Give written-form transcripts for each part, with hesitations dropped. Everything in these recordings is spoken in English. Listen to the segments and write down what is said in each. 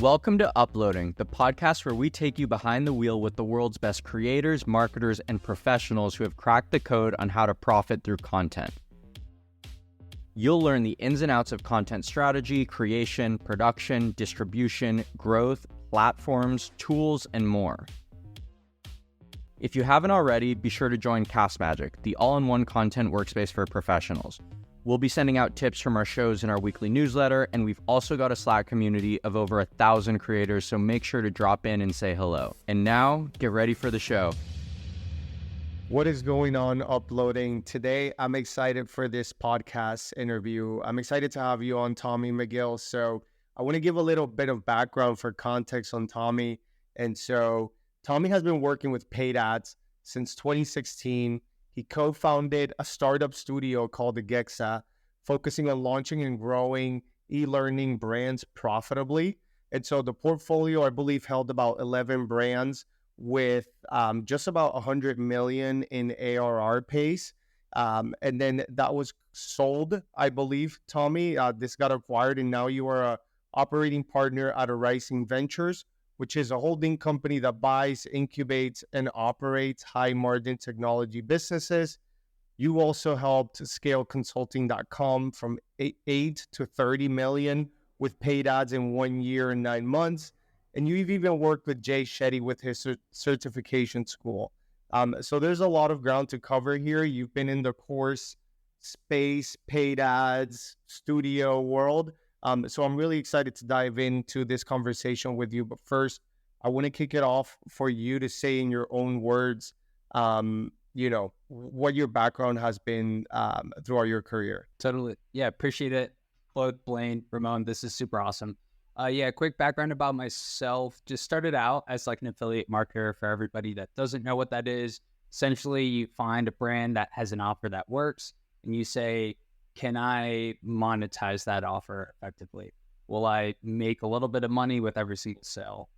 Welcome to Uploading, the podcast where we take you behind the wheel with the world's best creators, marketers, and professionals who have cracked the code on how to profit through content. You'll learn the ins and outs of content strategy, creation, production, distribution, growth, platforms, tools, and more. If you haven't already, be sure to join Cast Magic, the all-in-one content workspace for professionals. We'll be sending out tips from our shows in our weekly newsletter, and we've also got a Slack community of over 1,000 creators, so make sure to drop in and say hello. And now, get ready for the show. What is going on, Uploading? Today, I'm excited for this podcast interview. I'm excited to have you on, Tommy Magill. So I want to give a little bit of background for context on Tommy. And so Tommy has been working with paid ads since 2016. He co-founded a startup studio called the Gexa, focusing on launching and growing e-learning brands profitably. And so the portfolio, I believe, held about 11 brands with just about 100 million in ARR pace. And then that was sold, I believe, Tommy. This got acquired, and now you are an operating partner at Rising Ventures, which is a holding company that buys, incubates, and operates high-margin technology businesses. You also helped scale consulting.com from 8 to 30 million with paid ads in 1 year and 9 months. And you've even worked with Jay Shetty with his certification school. So there's a lot of ground to cover here. You've been in the course space, paid ads, studio world. So I'm really excited to dive into this conversation with you. But first, I want to kick it off for you to say in your own words, what your background has been throughout your career. Totally. Yeah, appreciate it. Claude, Blaine, Ramon, this is super awesome. Quick background about myself. Just started out as like an affiliate marketer. For everybody that doesn't know what that is, essentially you find a brand that has an offer that works and you say, can I monetize that offer effectively? Will I make a little bit of money with every single sale?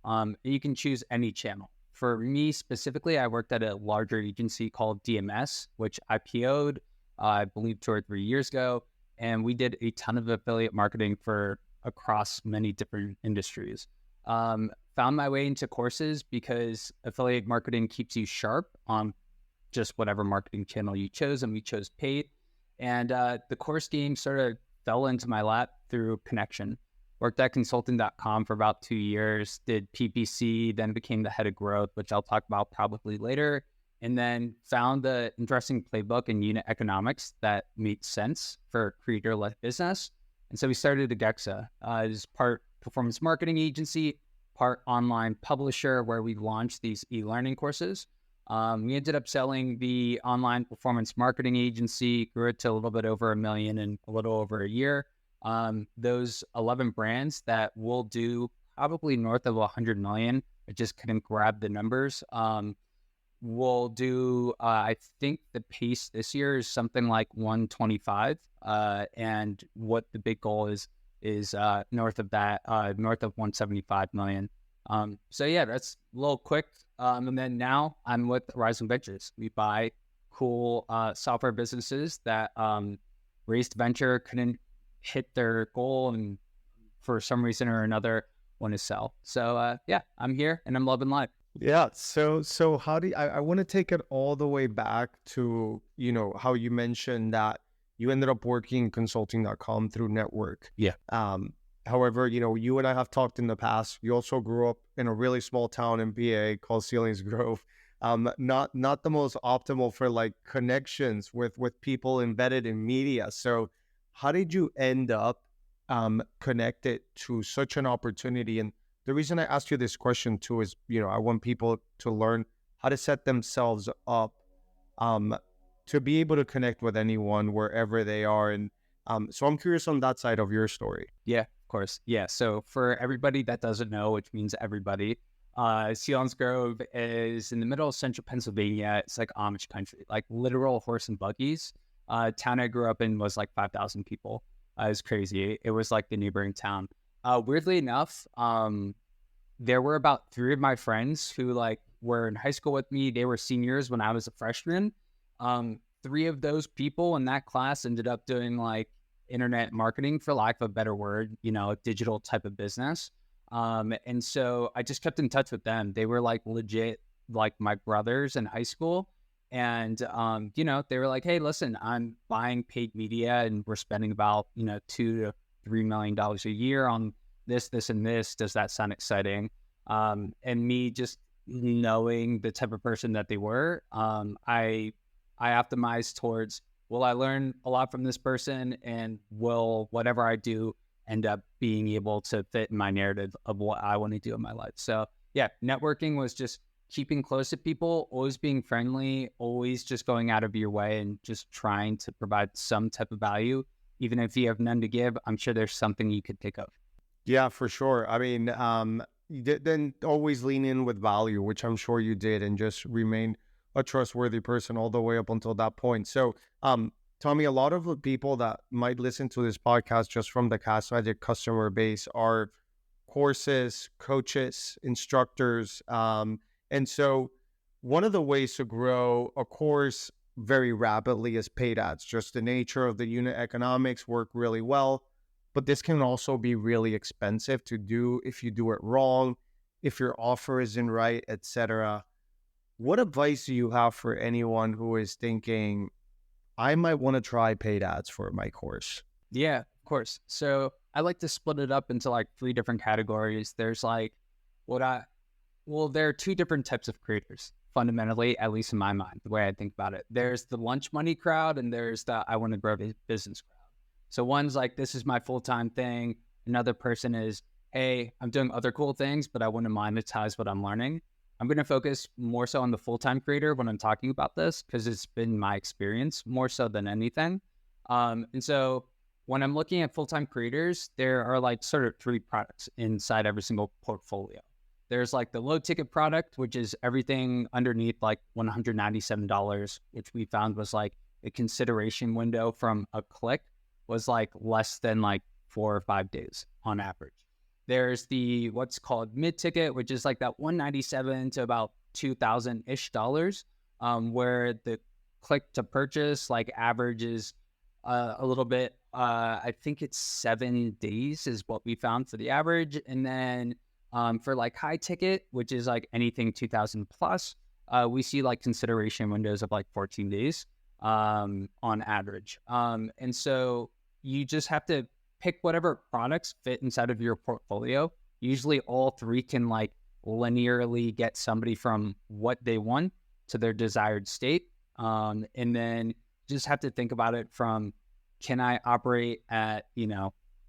You can choose any channel. For me specifically, I worked at a larger agency called DMS, which IPO'd, I believe, 2 or 3 years ago. And we did a ton of affiliate marketing for across many different industries. Found my way into courses because affiliate marketing keeps you sharp on just whatever marketing channel you chose, and we chose paid. And the course game sort of fell into my lap through connection. Worked at consulting.com for about 2 years, did PPC, then became the head of growth, which I'll talk about probably later, and then found the interesting playbook in unit economics that made sense for creator-led business. And so we started the Gexa as part performance marketing agency, part online publisher where we launched these e-learning courses. We ended up selling the online performance marketing agency, grew it to a little bit over 1 million in a little over a year. Those 11 brands that will do probably north of 100 million, I just couldn't grab the numbers. We'll do, I think the pace this year is something like 125. And what the big goal is north of that, north of 175 million. That's a little quick. And then now I'm with Rising Ventures. We buy cool software businesses that raised venture, couldn't hit their goal, and for some reason or another want to sell. So I'm here and I'm loving life. Yeah. So how do I want to take it all the way back to, how you mentioned that you ended up working consulting.com through network. Yeah. However, you and I have talked in the past. You also grew up in a really small town in PA called Sealings Grove. Not the most optimal for like connections with people embedded in media. So how did you end up connected to such an opportunity? And the reason I asked you this question too is, I want people to learn how to set themselves up to be able to connect with anyone wherever they are. And so I'm curious on that side of your story. Yeah, of course. Yeah. So for everybody that doesn't know, which means everybody, Sealings Grove is in the middle of central Pennsylvania. It's like Amish country, like literal horse and buggies. Town I grew up in was like 5,000 people. It was crazy. It was like the neighboring town. Weirdly enough, there were about 3 of my friends who like were in high school with me. They were seniors when I was a freshman. 3 of those people in that class ended up doing like internet marketing, for lack of a better word, digital type of business. And so I just kept in touch with them. They were like legit, like my brothers in high school. And, they were like, hey, listen, I'm buying paid media and we're spending about, $2 to $3 million a year on this, and this. Does that sound exciting? And me just knowing the type of person that they were, I optimized towards, will I learn a lot from this person, and will whatever I do end up being able to fit in my narrative of what I want to do in my life. So yeah, networking was just keeping close to people, always being friendly, always just going out of your way and just trying to provide some type of value. Even if you have none to give, I'm sure there's something you could pick up. Yeah, for sure. I mean, then always lean in with value, which I'm sure you did, and just remain a trustworthy person all the way up until that point. So, Tommy, a lot of the people that might listen to this podcast just from the Cast Magic customer base are courses, coaches, instructors. And so one of the ways to grow a course very rapidly is paid ads. Just the nature of the unit economics work really well, but this can also be really expensive to do if you do it wrong, if your offer isn't right, etc. What advice do you have for anyone who is thinking, I might want to try paid ads for my course? Yeah, of course. So I like to split it up into like 3 different categories. There's like there are 2 different types of creators, fundamentally, at least in my mind, the way I think about it. There's the lunch money crowd, and there's the I want to grow business crowd. So one's like, this is my full-time thing. Another person is, hey, I'm doing other cool things, but I want to monetize what I'm learning. I'm going to focus more so on the full-time creator when I'm talking about this, because it's been my experience more so than anything. And so when I'm looking at full-time creators, there are like sort of 3 products inside every single portfolio. There's like the low ticket product, which is everything underneath like $197, which we found was like a consideration window from a click was like less than like 4 or 5 days on average. There's the what's called mid ticket, which is like that $197 to about $2,000-ish, where the click to purchase like averages a little bit. I think it's 7 days is what we found for the average. And then for like high ticket, which is like anything 2,000 plus, we see like consideration windows of like 14 days on average. And so you just have to pick whatever products fit inside of your portfolio. Usually all 3 can like linearly get somebody from what they want to their desired state. And then just have to think about it from, can I operate at,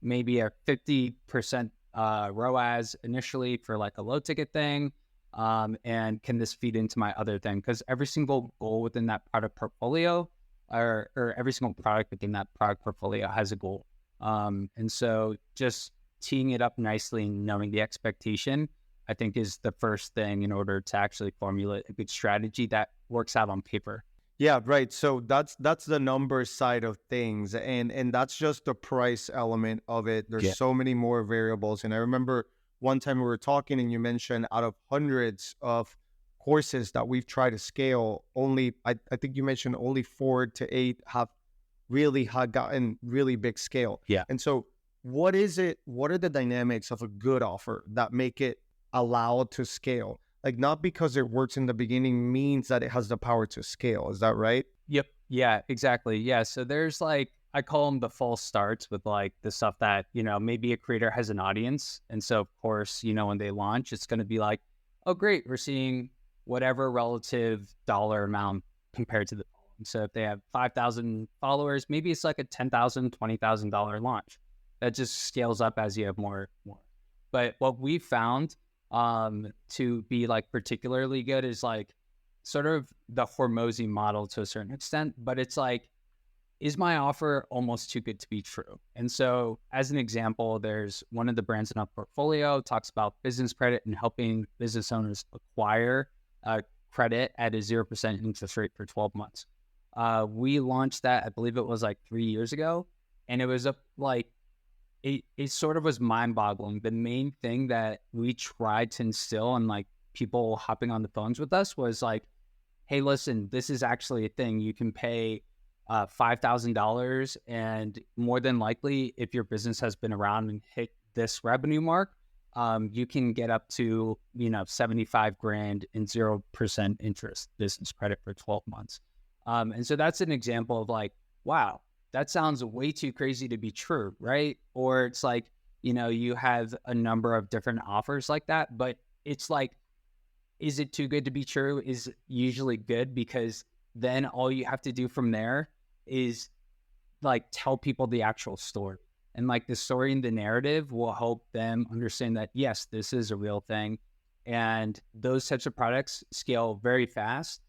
maybe a 50% ROAS initially for like a low ticket thing? And can this feed into my other thing? Because every single goal within that product portfolio or every single product within that product portfolio has a goal. And so just teeing it up nicely and knowing the expectation, I think, is the first thing in order to actually formulate a good strategy that works out on paper. Yeah, right. So that's the numbers side of things. And that's just the price element of it. There's so many more variables. And I remember one time we were talking and you mentioned out of hundreds of courses that we've tried to scale, only, I think you mentioned only 4 to 8 have gotten really big scale. Yeah. And so what are the dynamics of a good offer that make it allowed to scale? Like, not because it works in the beginning means that it has the power to scale. Is that right? Yep. Yeah, exactly. Yeah. So there's like, I call them the false starts with like the stuff that, maybe a creator has an audience. And so of course, when they launch, it's going to be like, oh, great, we're seeing whatever relative dollar amount compared to the following. So if they have 5,000 followers, maybe it's like a $10,000, $20,000 launch. That just scales up as you have more. But what we found to be like particularly good is like sort of the Hormozy model to a certain extent, but it's like, is my offer almost too good to be true? And so as an example, there's one of the brands in our portfolio talks about business credit and helping business owners acquire credit at a 0% interest rate for 12 months. We launched that, I believe it was like 3 years ago. And it was it sort of was mind-boggling. The main thing that we tried to instill on like people hopping on the phones with us was like, hey, listen, this is actually a thing. You can pay $5,000, and more than likely, if your business has been around and hit this revenue mark, you can get up to, 75 grand in 0% interest business credit for 12 months. And so that's an example of like, wow, that sounds way too crazy to be true, right? Or it's like, you have a number of different offers like that, but it's like, is it too good to be true is usually good, because then all you have to do from there is like tell people the actual story. And like the story and the narrative will help them understand that, yes, this is a real thing. And those types of products scale very fast,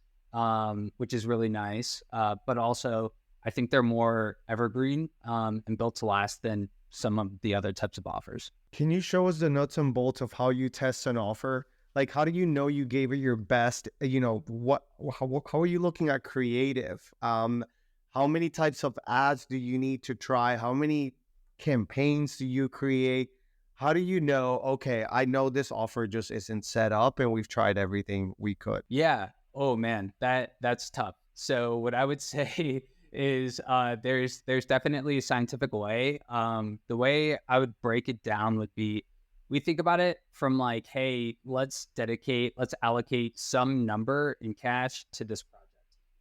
which is really nice. But also, I think they're more evergreen and built to last than some of the other types of offers. Can you show us the nuts and bolts of how you test an offer? Like, how do you know you gave it your best? How are you looking at creative? How many types of ads do you need to try? How many campaigns do you create? How do you know, okay, I know this offer just isn't set up and we've tried everything we could? Yeah. Oh man, that's tough. So what I would say is there's definitely a scientific way. The way I would break it down would be, we think about it from like, hey, let's allocate some number in cash to this project.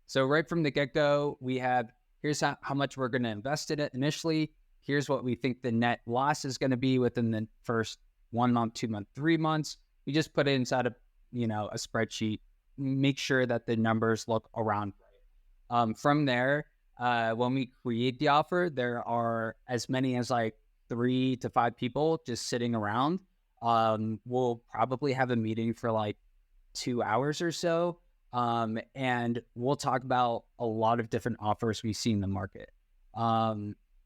So right from the get-go, we have, here's how much we're going to invest in it initially. Here's what we think the net loss is going to be within the first 1 month, 2 months, 3 months. We just put it inside of, a spreadsheet, make sure that the numbers look around right. From there, when we create the offer, there are as many as like 3 to 5 people just sitting around. We'll probably have a meeting for like 2 hours or so. And we'll talk about a lot of different offers we see in the market.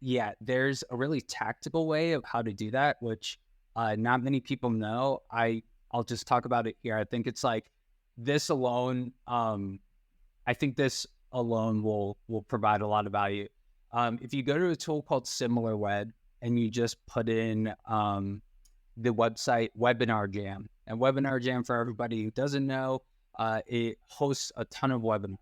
Yeah, there's a really tactical way of how to do that, which not many people know. I'll just talk about it here. I think it's like this alone. I think this alone will provide a lot of value. If you go to a tool called SimilarWeb and you just put in the website Webinar Jam, and Webinar Jam, for everybody who doesn't know, it hosts a ton of webinars.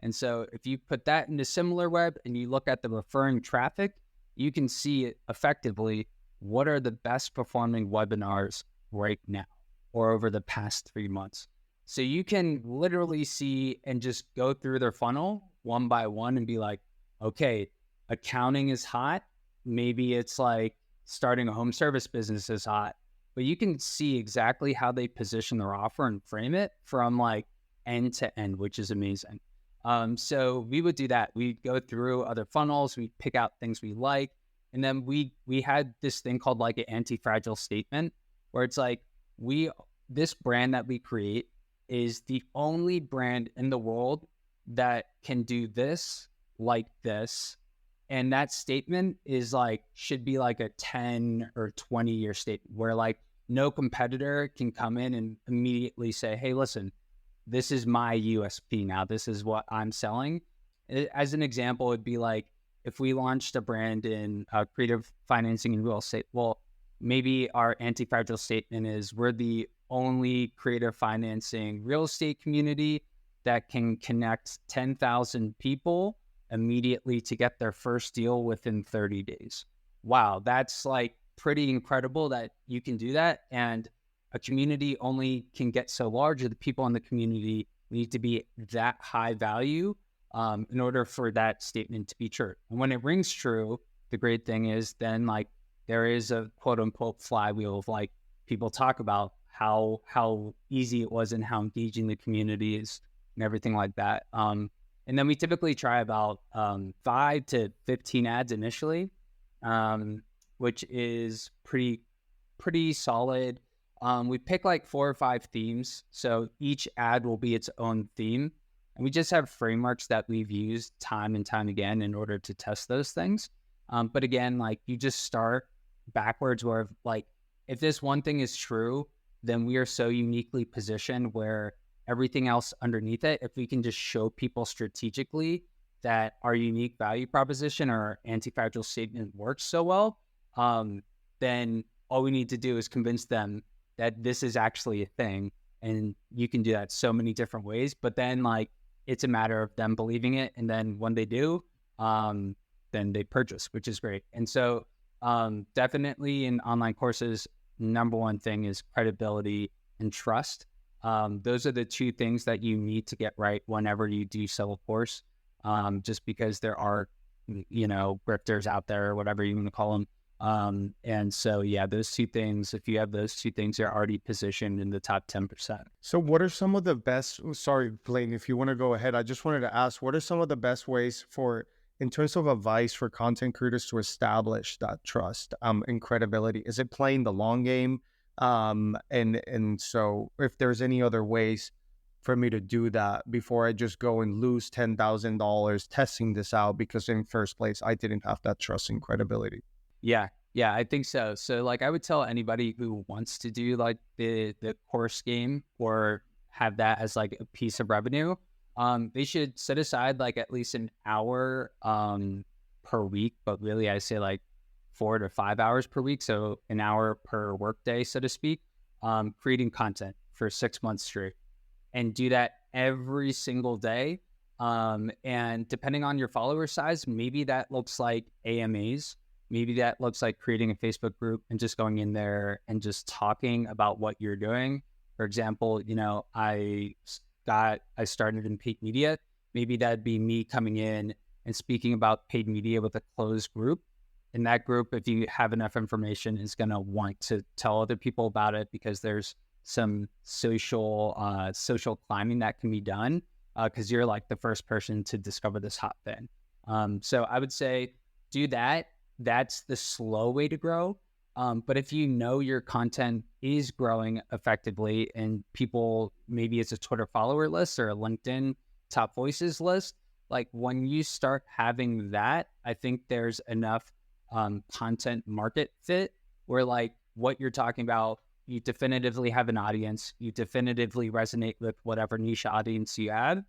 And so if you put that into SimilarWeb and you look at the referring traffic, you can see it effectively, what are the best performing webinars right now or over the past 3 months. So you can literally see and just go through their funnel one by one and be like, okay, accounting is hot. Maybe it's like starting a home service business is hot. But you can see exactly how they position their offer and frame it from like end to end, which is amazing. So we would do that. We'd go through other funnels, we'd pick out things we like. And then we had this thing called like an anti-fragile statement, where it's like, this brand that we create is the only brand in the world that can do this like this. And that statement is like, should be like a 10 or 20 year statement where like no competitor can come in and immediately say, hey, listen, this is my USP now. This is what I'm selling. As an example, it'd be like if we launched a brand in creative financing and real estate, well, maybe our anti-fragile statement is we're the only creative financing real estate community that can connect 10,000 people immediately to get their first deal within 30 days. Wow, that's like pretty incredible that you can do that. And a community only can get so large, or the people in the community need to be that high value in order for that statement to be true. And when it rings true, the great thing is then like there is a quote unquote flywheel of like people talk about how easy it was and how engaging the community is and everything like that. And then we typically try about 5 to 15 ads initially, which is pretty solid. We pick like 4 or 5 themes. So each ad will be its own theme. And we just have frameworks that we've used time and time again in order to test those things. But again, like you just start backwards where like, if this one thing is true, then we are so uniquely positioned where everything else underneath it, if we can just show people strategically that our unique value proposition or our anti-fragile statement works so well, then all we need to do is convince them that this is actually a thing. And you can do that so many different ways, but then like, it's a matter of them believing it. And then when they do, then they purchase, which is great. And so definitely in online courses, number one thing is credibility and trust. Those are the two things that you need to get right whenever you do sell a course, just because there are, grifters out there or whatever you want to call them. And so, those two things, if you have those two things, you're already positioned in the top 10%. So what are some of the best, sorry, Blaine, if you want to go ahead, I just wanted to ask, what are some of the best ways in terms of advice for content creators to establish that trust and credibility? Is it playing the long game? And so if there's any other ways for me to do that before I just go and lose $10,000 testing this out, because in first place, I didn't have that trust and credibility. Yeah, I think so. So like I would tell anybody who wants to do like the course game or have that as like a piece of revenue, they should set aside like at least an hour per week, but really I say like 4 to 5 hours per week. So an hour per workday, so to speak, creating content for 6 months straight, and do that every single day. And depending on your follower size, maybe that looks like AMAs. Maybe that looks like creating a Facebook group and just going in there and just talking about what you're doing. For example, I started in paid media. Maybe that'd be me coming in and speaking about paid media with a closed group. And that group, if you have enough information, is going to want to tell other people about it, because there's some social climbing that can be done, because you're like the first person to discover this hot thing. So I would say do that. That's the slow way to grow. But if you know your content is growing effectively and people, maybe it's a Twitter follower list or a LinkedIn top voices list, like when you start having that, I think there's enough content market fit where like what you're talking about, you definitively have an audience, you definitively resonate with whatever niche audience you have,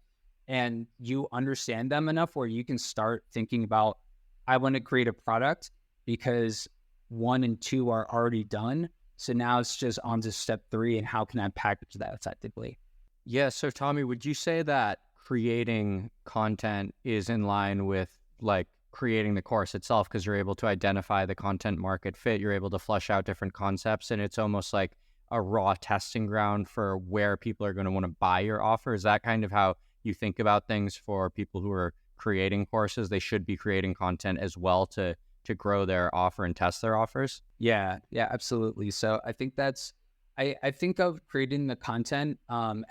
and you understand them enough where you can start thinking about, I want to create a product because 1 and 2 are already done. So now it's just on to step 3, and how can I package that effectively? Yeah. So Tommy, would you say that creating content is in line with like creating the course itself, because you're able to identify the content market fit, you're able to flesh out different concepts, and it's almost like a raw testing ground for where people are going to want to buy your offer? Is that kind of how you think about things for people who are creating courses? They should be creating content as well to grow their offer and test their offers? Yeah, absolutely. So I think I think of creating the content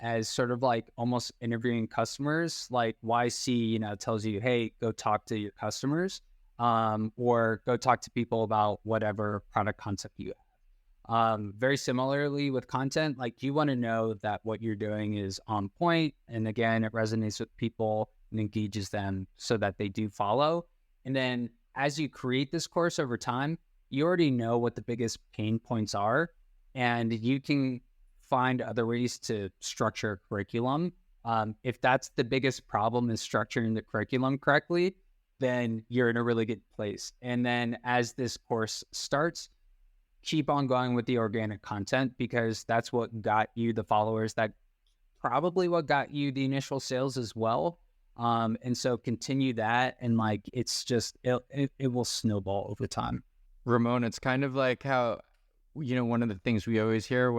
as sort of like almost interviewing customers. Like YC, tells you, hey, go talk to your customers, or go talk to people about whatever product concept you have. Very similarly with content, like you want to know that what you're doing is on point, and again, it resonates with people and engages them so that they do follow. And then as you create this course over time, you already know what the biggest pain points are, and you can find other ways to structure a curriculum. If that's the biggest problem, is structuring the curriculum correctly, then you're in a really good place. And then as this course starts, keep on going with the organic content, because that's what got you the followers, that probably what got you the initial sales as well. And so continue that, and like it's just it will snowball over time. Ramon, it's kind of like how, one of the things we always hear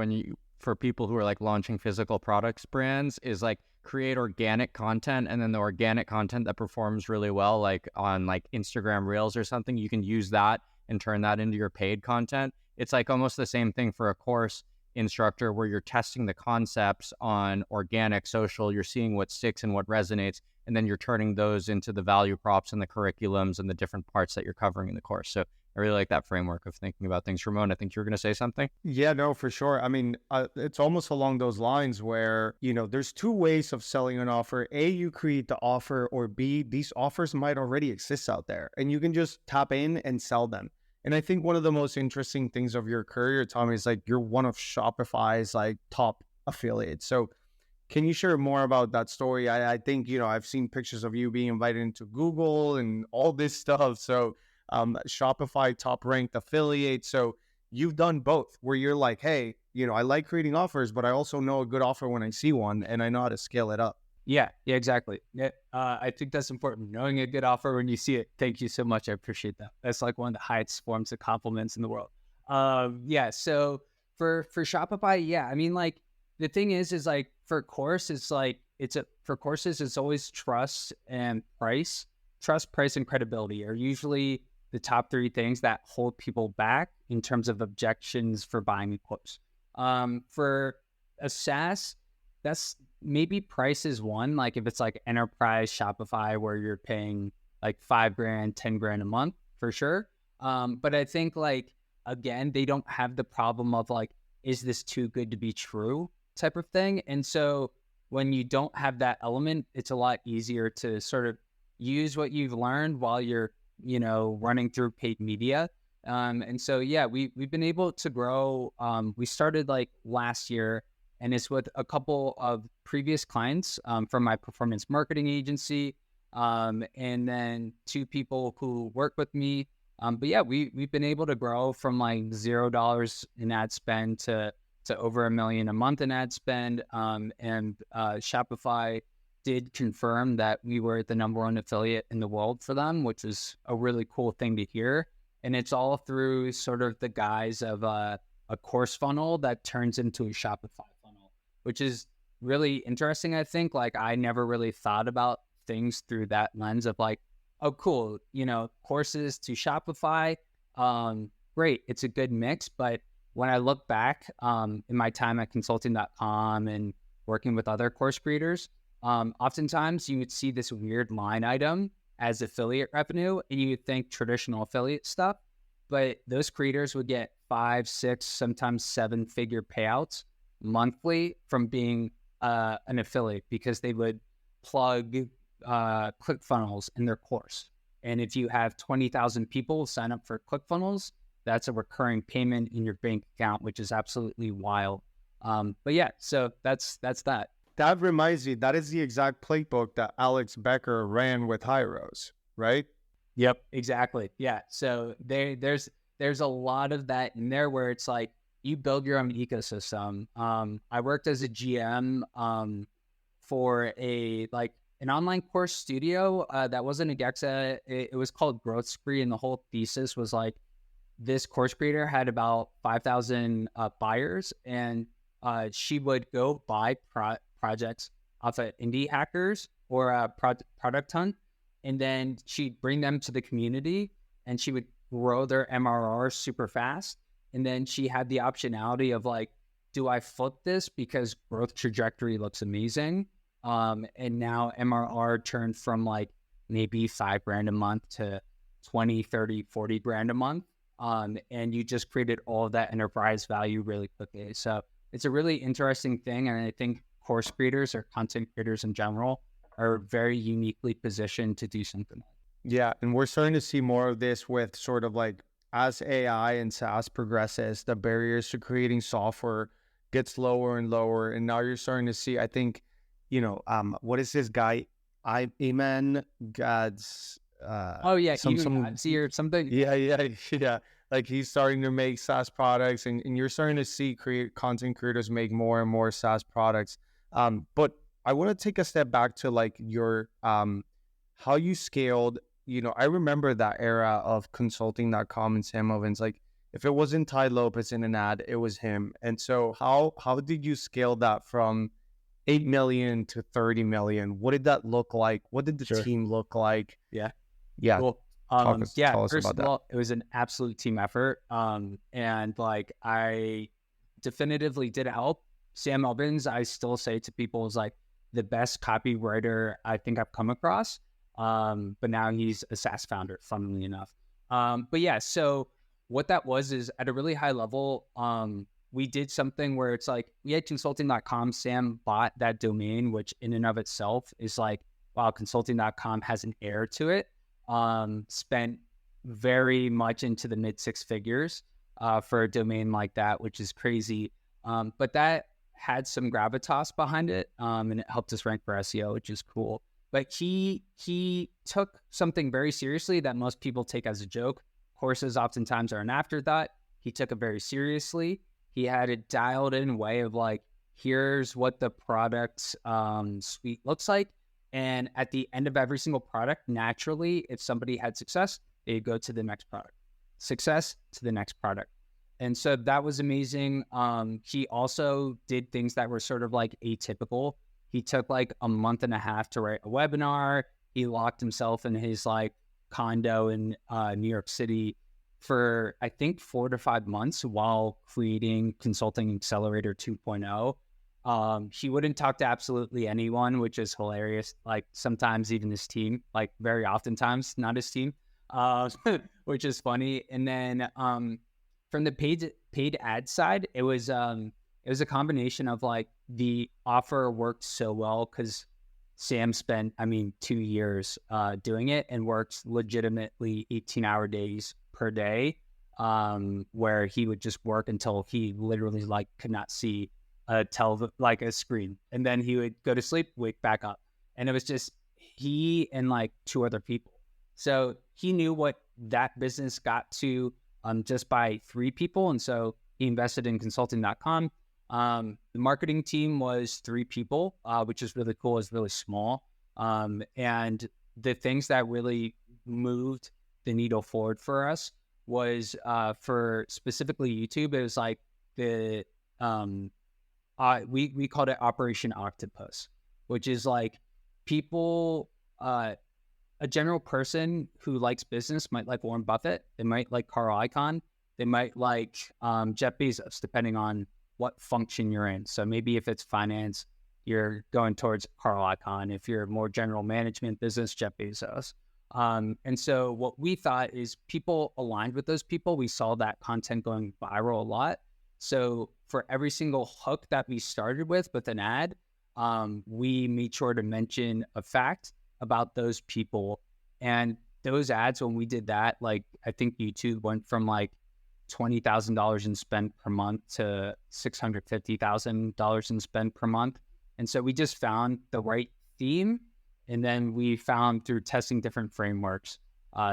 for people who are like launching physical products brands is like create organic content, and then the organic content that performs really well, like on like Instagram Reels or something, you can use that and turn that into your paid content. It's like almost the same thing for a course instructor, where you're testing the concepts on organic social, you're seeing what sticks and what resonates, and then you're turning those into the value props and the curriculums and the different parts that you're covering in the course. So I really like that framework of thinking about things. Ramon, I think you were going to say something. Yeah, no, for sure. I mean, it's almost along those lines where, there's 2 ways of selling an offer. A, you create the offer, or B, these offers might already exist out there and you can just tap in and sell them. And I think one of the most interesting things of your career, Tommy, is like you're one of Shopify's like top affiliates. So can you share more about that story? I think, I've seen pictures of you being invited into Google and all this stuff. So Shopify top ranked affiliate. So you've done both, where you're like, hey, I like creating offers, but I also know a good offer when I see one, and I know how to scale it up. Yeah, exactly. Yeah, I think that's important. Knowing a good offer when you see it. Thank you so much. I appreciate that. That's like one of the highest forms of compliments in the world. So For Shopify, yeah. I mean, like the thing is like for course, it's like for courses, it's always trust and price. Trust, price, and credibility are usually the top three things that hold people back in terms of objections for buying a course. For a SaaS, that's maybe price is one. Like if it's like enterprise Shopify where you're paying like $5,000, $10,000 a month for sure. But I think like, again, they don't have the problem of like, is this too good to be true type of thing. And so when you don't have that element, it's a lot easier to sort of use what you've learned while you're, running through paid media. And so, yeah, we've been able to grow. We started like last year, and it's with a couple of previous clients from my performance marketing agency, and then two people who work with me. But yeah, we've been able to grow from like $0 in ad spend to over $1 million a month in ad spend. And Shopify did confirm that we were the number one affiliate in the world for them, which is a really cool thing to hear. And it's all through sort of the guise of a course funnel that turns into a Shopify funnel, which is really interesting. I think like I never really thought about things through that lens of like, oh, cool, courses to Shopify. Great. It's a good mix. But when I look back in my time at consulting.com and working with other course creators, oftentimes you would see this weird line item as affiliate revenue, and you would think traditional affiliate stuff, but those creators would get 5, 6, sometimes 7-figure payouts monthly from being an affiliate because they would plug ClickFunnels in their course. And if you have 20,000 people sign up for ClickFunnels, that's a recurring payment in your bank account, which is absolutely wild. But yeah, so that's that. That reminds me, that is the exact playbook that Alex Becker ran with Hyros, right? Yep, exactly. Yeah. So there's a lot of that in there where it's like you build your own ecosystem. I worked as a GM for an online course studio that wasn't a Gexa. It was called Growth Spree, and the whole thesis was like this course creator had about 5,000 buyers, and she would go buy projects off of Indie Hackers or Product Hunt, and then she'd bring them to the community, and she would grow their MRR super fast. And then she had the optionality of like, do I flip this because growth trajectory looks amazing? And now MRR turned from like maybe $5,000 a month to 20, 30, 40 grand a month. And you just created all of that enterprise value really quickly. So it's a really interesting thing. And I think course creators or content creators in general are very uniquely positioned to do something like that. Yeah. And we're starting to see more of this with sort of like as AI and SaaS progresses, the barriers to creating software gets lower and lower. And now you're starting to see, I think, what is this guy? Iman God's see or something. Yeah. Like he's starting to make SaaS products, and you're starting to see content creators make more and more SaaS products. But I want to take a step back to like your how you scaled. I remember that era of consulting.com and Sam Ovens. Like if it wasn't Ty Lopez in an ad, it was him. And so how did you scale that from 8 million to 30 million? What did that look like? What did the team look like? Yeah. Cool. Tell us about that. All, it was an absolute team effort. And like I definitively did help. Sam Ovens, I still say to people, is like the best copywriter I think I've come across. But now he's a SaaS founder, funnily enough. But yeah, so what that was is at a really high level, we did something where it's like we had consulting.com. Sam bought that domain, which in and of itself is like, wow, consulting.com has an air to it. Spent very much into the mid 6 figures for a domain like that, which is crazy. But that had some gravitas behind it, and it helped us rank for SEO, which is cool. But he took something very seriously that most people take as a joke. Courses oftentimes are an afterthought. He took it very seriously. He had a dialed in way of like, here's what the product suite looks like. And at the end of every single product, naturally, if somebody had success, they'd go to the next product. Success to the next product. And so that was amazing. He also did things that were sort of like atypical. He took like a month and a half to write a webinar. He locked himself in his like condo in New York City for I think 4 to 5 months while creating Consulting Accelerator 2.0. He wouldn't talk to absolutely anyone, which is hilarious. Like sometimes even his team, like very oftentimes not his team, which is funny. And then from the paid ad side, it was a combination of like the offer worked so well because Sam spent, 2 years doing it and worked legitimately 18-hour days per day, where he would just work until he literally like could not see a screen, and then he would go to sleep, wake back up, and it was just he and like 2 other people. So he knew what that business got to just by 3 people, and so he invested in consulting.com. The marketing team was 3 people, which is really cool. It's really small. And the things that really moved the needle forward for us was for specifically YouTube. It was like the we called it Operation Octopus, which is like people, a general person who likes business might like Warren Buffett. They might like Carl Icahn. They might like Jeff Bezos, depending on what function you're in. So maybe if it's finance, you're going towards Carl Icahn. If you're more general management business, Jeff Bezos. And so what we thought is people aligned with those people. We saw that content going viral a lot. So for every single hook that we started with an ad, we made sure to mention a fact about those people. And those ads, when we did that, like I think YouTube went from like $20,000 in spend per month to $650,000 in spend per month. And so we just found the right theme. And then we found through testing different frameworks,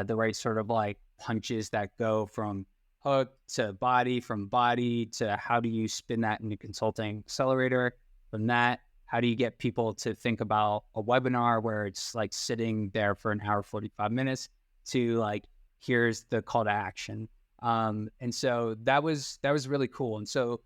the right sort of like punches that go from hook to body, from body to how do you spin that into Consulting Accelerator. From that, how do you get people to think about a webinar where it's like sitting there for an hour, 45 minutes to like, here's the call to action. And so that was really cool. And so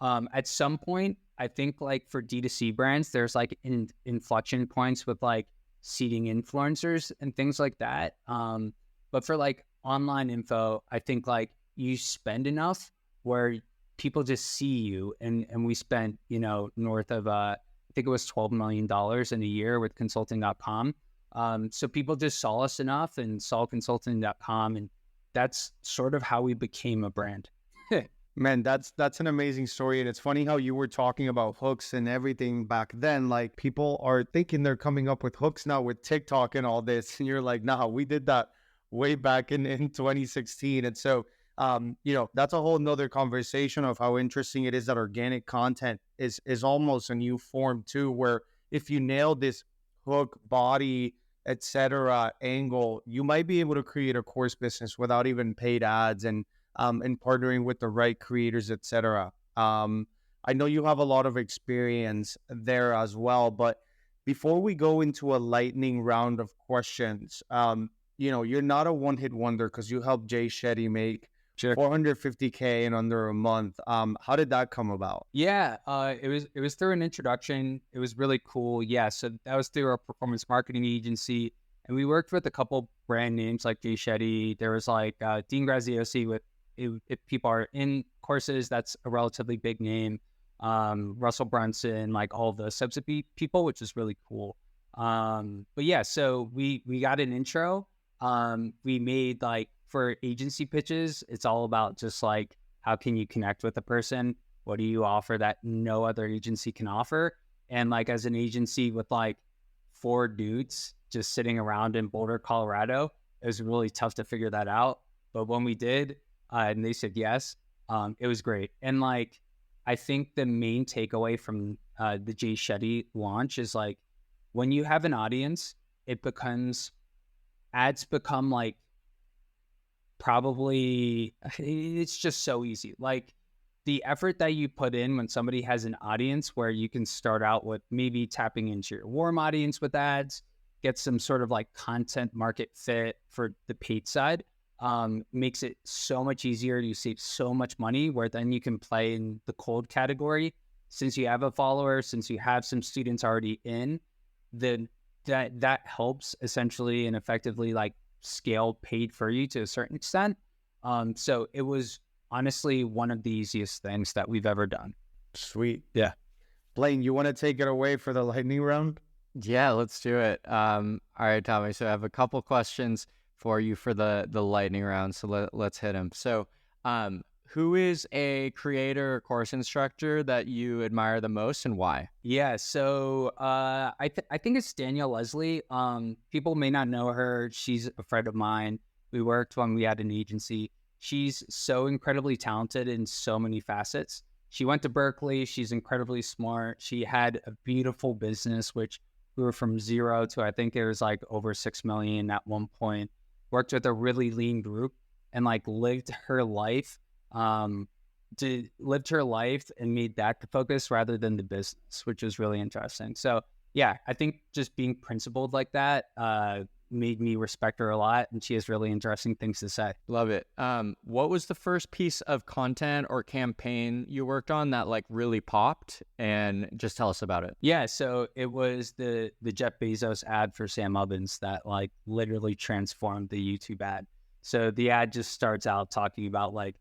at some point, I think like for D2C brands, there's like inflection points with like seeding influencers and things like that. But for like online info, I think like you spend enough where people just see you. And we spent, north of, I think it was $12 million in a year with consulting.com. So people just saw us enough and saw consulting.com, and that's sort of how we became a brand. Man, that's an amazing story. And it's funny how you were talking about hooks and everything back then. Like people are thinking they're coming up with hooks now with TikTok and all this. And you're like, nah, we did that way back in 2016. And so, that's a whole nother conversation of how interesting it is that organic content is almost a new form too, where if you nail this hook, body, etc. angle, you might be able to create a course business without even paid ads and partnering with the right creators, etc. I know you have a lot of experience there as well, but before we go into a lightning round of questions, you're not a one-hit wonder because you helped Jay Shetty make $450K in under a month. How did that come about? Yeah, it was through an introduction. It was really cool. Yeah, so that was through our performance marketing agency, and we worked with a couple brand names like Jay Shetty. There was like Dean Graziosi with. If people are in courses, that's a relatively big name. Russell Brunson, like all those types of people, which is really cool. But yeah, so we got an intro. We made like for agency pitches, it's all about just like, how can you connect with a person? What do you offer that no other agency can offer? And like as an agency with like 4 dudes just sitting around in Boulder, Colorado, it was really tough to figure that out. But when we did, and they said yes, it was great. And like, I think the main takeaway from the Jay Shetty launch is like, when you have an audience, ads become like, probably, it's just so easy. Like the effort that you put in when somebody has an audience where you can start out with maybe tapping into your warm audience with ads, get some sort of like content market fit for the paid side. makes it so much easier. You save so much money, where then you can play in the cold category. Since you have a follower, since you have some students already in, then that helps essentially and effectively like scale paid for you to a certain extent. So it was honestly one of the easiest things that we've ever done. Sweet. Yeah. Blaine, you want to take it away for the lightning round? Yeah, let's do it. All right, Tommy. So I have a couple questions for you for the lightning round. So let's hit them. So, who is a creator or course instructor that you admire the most, and why? Yeah, so I think it's Danielle Leslie. People may not know her. She's a friend of mine. We worked when we had an agency. She's so incredibly talented in so many facets. She went to Berkeley. She's incredibly smart. She had a beautiful business, which we were from zero to, I think it was like over 6 million at one point. Worked with a really lean group and like lived her life and made that the focus rather than the business, which was really interesting. So yeah, I think just being principled like that made me respect her a lot, and she has really interesting things to say. Love it. What was the first piece of content or campaign you worked on that like really popped? And just tell us about it. Yeah, so it was the Jeff Bezos ad for Sam Ovens that like literally transformed the YouTube ad. So the ad just starts out talking about like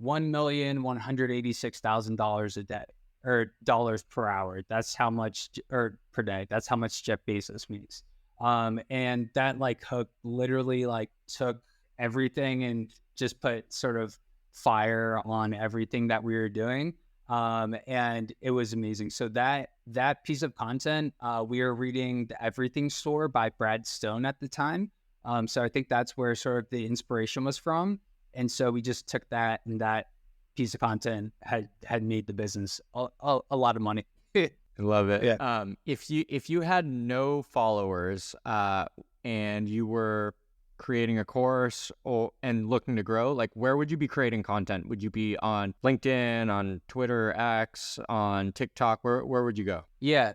$1,186,000 a day, or dollars per hour. That's how much, or per day. That's how much Jeff Bezos makes. And that like hook literally like took everything and just put sort of fire on everything that we were doing. And it was amazing. So that piece of content, we were reading The Everything Store by Brad Stone at the time. So I think that's where sort of the inspiration was from. And so we just took that, and that piece of content had made the business a lot of money. I love it. Yeah. If you had no followers and you were creating a course and looking to grow, like where would you be creating content? Would you be on LinkedIn, on Twitter, X, on TikTok? Where would you go? Yeah,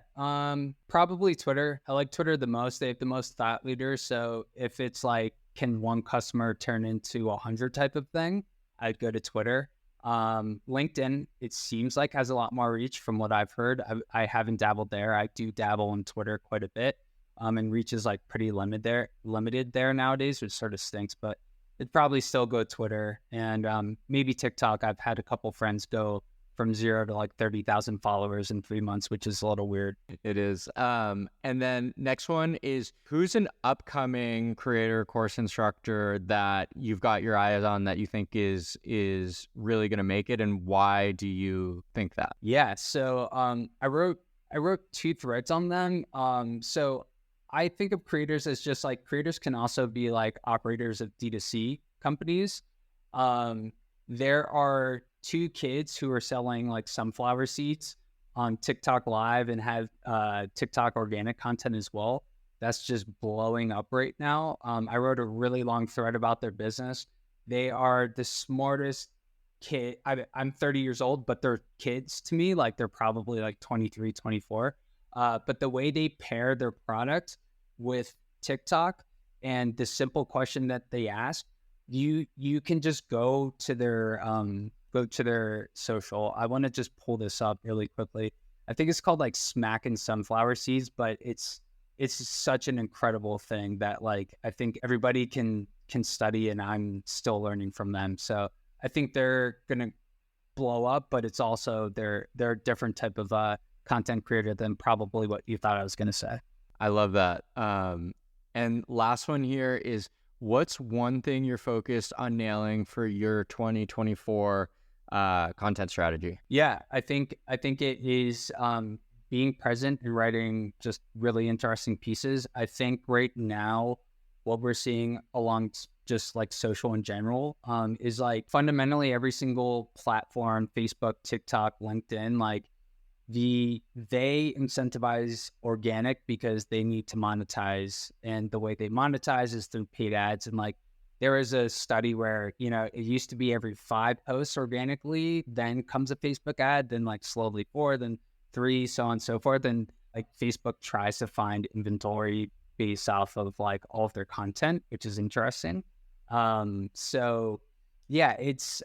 probably Twitter. I like Twitter the most. They have the most thought leaders. So if it's like, can one customer turn into 100 type of thing, I'd go to Twitter. LinkedIn, it seems like, has a lot more reach from what I've heard. I haven't dabbled there. I do dabble on Twitter quite a bit. And reach is like pretty limited there nowadays, which sort of stinks, but it'd probably still go Twitter, and maybe TikTok. I've had a couple friends go from 0 to like 30,000 followers in 3 months, which is a little weird. It is. And then next one is, who's an upcoming creator course instructor that you've got your eyes on that you think is really going to make it, and why do you think that? Yeah. So I wrote 2 threads on them. So I think of creators as just like, creators can also be like operators of D2C companies. There are 2 kids who are selling like sunflower seeds on TikTok Live and have TikTok organic content as well. That's just blowing up right now. I wrote a really long thread about their business. They are the smartest kid. I'm 30 years old, but they're kids to me. Like they're probably like 23, 24. But the way they pair their product with TikTok and the simple question that they ask, you can just go to their social. I want to just pull this up really quickly. I think it's called like Smackin' Sunflower Seeds, but it's such an incredible thing that like I think everybody can study, and I'm still learning from them. So I think they're gonna blow up, but it's also they're a different type of content creator than probably what you thought I was gonna say. I love that. And last one here is, what's one thing you're focused on nailing for your 2024 content strategy? Yeah, I think it is being present and writing just really interesting pieces. I think right now what we're seeing along just like social in general is like fundamentally every single platform, Facebook, TikTok, LinkedIn, like they incentivize organic because they need to monetize, and the way they monetize is through paid ads. And like there is a study where, it used to be every 5 posts organically, then comes a Facebook ad, then like slowly 4, then 3, so on and so forth. And like Facebook tries to find inventory based off of like all of their content, which is interesting. So yeah, it's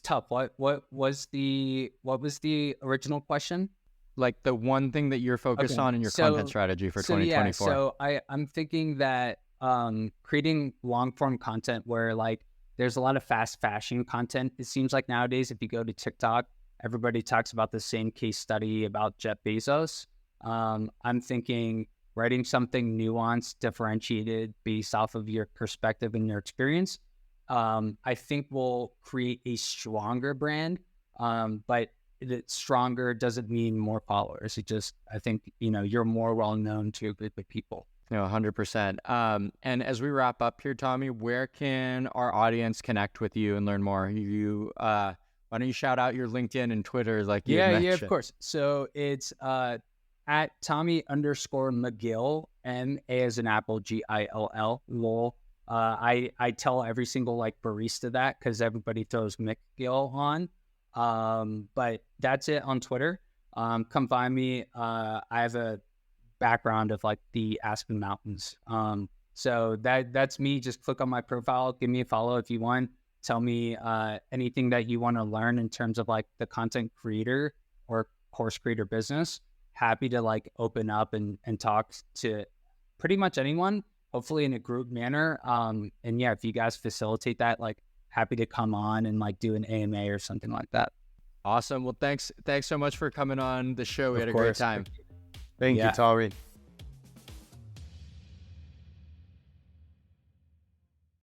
tough. What was the original question? Like the one thing that you're focused on in your content strategy for 2024. So I'm thinking that creating long form content where like there's a lot of fast fashion content. It seems like nowadays, if you go to TikTok, everybody talks about the same case study about Jeff Bezos. I'm thinking writing something nuanced, differentiated based off of your perspective and your experience, I think will create a stronger brand. But stronger doesn't mean more followers. I think, you're more well known to a group of people. 100%. And as we wrap up here, Tommy, where can our audience connect with you and learn more? Why don't you shout out your LinkedIn and Twitter like you mentioned? Yeah, of course. So it's at Tommy_Magill, M A as an apple, Gill, lol. I tell every single like barista that because everybody throws McGill on. But that's it on Twitter. Come find me. I have a background of like the Aspen Mountains. So that's me. Just click on my profile, give me a follow if you want. Tell me anything that you want to learn in terms of like the content creator or course creator business. Happy to like open up and talk to pretty much anyone, hopefully in a group manner. And yeah, if you guys facilitate that, like happy to come on and like do an AMA or something like that. Awesome. Well, thanks so much for coming on the show. We had a great time. Thank you, Tommy.